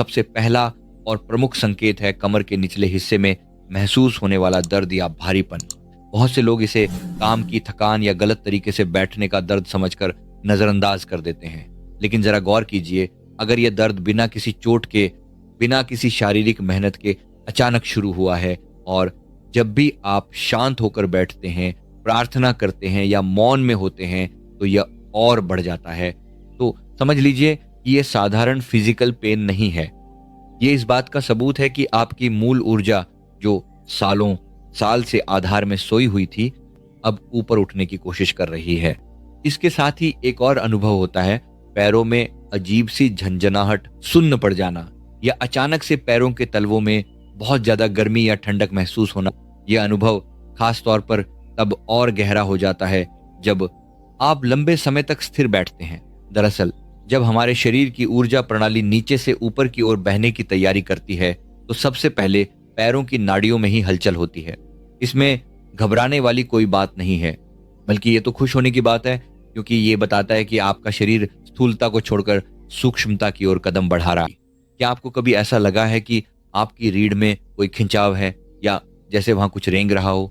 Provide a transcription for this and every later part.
सबसे पहला और प्रमुख संकेत है कमर के निचले हिस्से में महसूस होने वाला दर्द या भारीपन। बहुत से लोग इसे काम की थकान या गलत तरीके से बैठने का दर्द समझकर नजरअंदाज कर देते हैं, लेकिन जरा गौर कीजिए, अगर यह दर्द बिना किसी चोट के, बिना किसी शारीरिक मेहनत के अचानक शुरू हुआ है और जब भी आप शांत होकर बैठते हैं, प्रार्थना करते हैं या मौन में होते हैं तो यह और बढ़ जाता है, तो समझ लीजिए कि यह साधारण फिजिकल पेन नहीं है। ये इस बात का सबूत है कि आपकी मूल ऊर्जा जो सालों साल से आधार में सोई हुई थी, अब ऊपर उठने की कोशिश कर रही है। इसके साथ ही एक और अनुभव होता है, पैरों में अजीब सी झंझनाहट, सुन्न पड़ जाना या अचानक से पैरों के तलवों में बहुत ज्यादा गर्मी या ठंडक महसूस होना। यह अनुभव खास तौर पर तब और गहरा हो जाता है जब आप लंबे समय तक स्थिर बैठते हैं। दरअसल जब हमारे शरीर की ऊर्जा प्रणाली नीचे से ऊपर की ओर बहने की तैयारी करती है तो सबसे पहले पैरों की नाड़ियों में ही हलचल होती है। इसमें घबराने वाली कोई बात नहीं है, बल्कि ये तो खुश होने की बात है, क्योंकि ये बताता है कि आपका शरीर स्थूलता को छोड़कर सूक्ष्मता की ओर कदम बढ़ा रहा है। क्या आपको कभी ऐसा लगा है कि आपकी रीढ़ में कोई खिंचाव है या जैसे वहां कुछ रेंग रहा हो?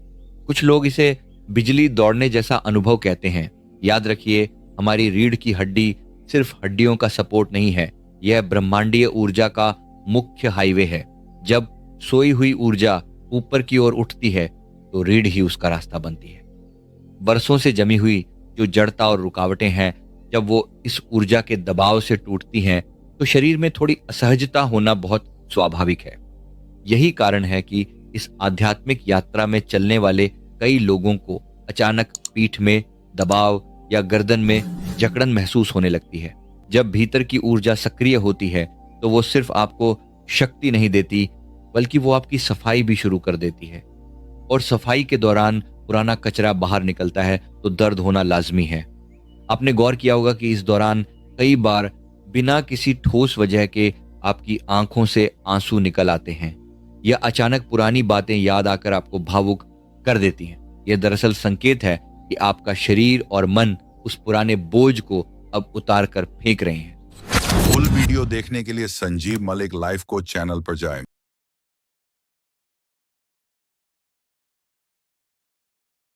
कुछ लोग इसे बिजली दौड़ने जैसा अनुभव कहते हैं। याद रखिए, हमारी रीढ़ की हड्डी सिर्फ हड्डियों का सपोर्ट नहीं है, यह ब्रह्मांडीय ऊर्जा का मुख्य हाईवे है। जब सोई हुई ऊर्जा ऊपर की ओर उठती है तो रीढ़ ही उसका रास्ता बनती है। बरसों से जमी हुई जो जड़ता और रुकावटें हैं, जब वो इस ऊर्जा के दबाव से टूटती हैं तो शरीर में थोड़ी असहजता होना बहुत स्वाभाविक है। यही कारण है कि इस आध्यात्मिक यात्रा में चलने वाले कई लोगों को अचानक पीठ में दबाव या गर्दन में जकड़न महसूस होने लगती है। जब भीतर की ऊर्जा सक्रिय होती है तो वो सिर्फ आपको शक्ति नहीं देती, बल्कि वो आपकी सफाई भी शुरू कर देती है। और सफाई के दौरान पुराना कचरा बाहर निकलता है तो दर्द होना लाजमी है। आपने गौर किया होगा कि इस दौरान कई बार बिना किसी ठोस वजह के आपकी आंखों से आंसू निकल आते हैं या अचानक पुरानी बातें याद आकर आपको भावुक कर देती हैं। यह दरअसल संकेत है कि आपका शरीर और मन उस पुराने बोझ को अब उतार कर फेंक रहे हैं। फुल वीडियो देखने के लिए Sanjeev Malik live coach channel पर जाएं।